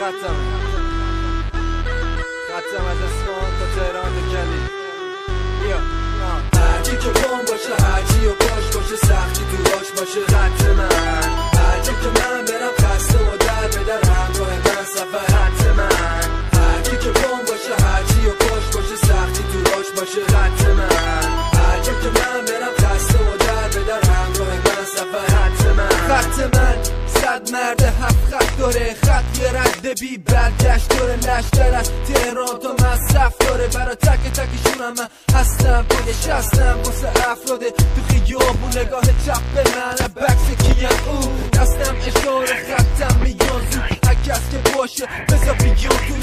خطم از اصفهان تا تهران تا کلی. بیا هرچی که بام باشه، هرچی و باش باشه، سختی تو باش باشه، خط من. هرچی که من برم خسته و در به در همراه من سفر، خط من. هرچی که بام باشه، هرچی و باش باشه، سختی تو باش باشه، خط من. هرچی که من برم خسته و در به در همراه من سفر، خط من. خط من 100 مرد 7 خط داره، خط یه رد بی برگشت داره، لشتر از تهران تا مصرف داره، برا تک تکشونم من هستم، پای شستم واسه افراده تو خیابون، نگاه چپ به من بکس کیم او، دستم اشاره خطم میگن زود هر کس که باشه بذار بیان توی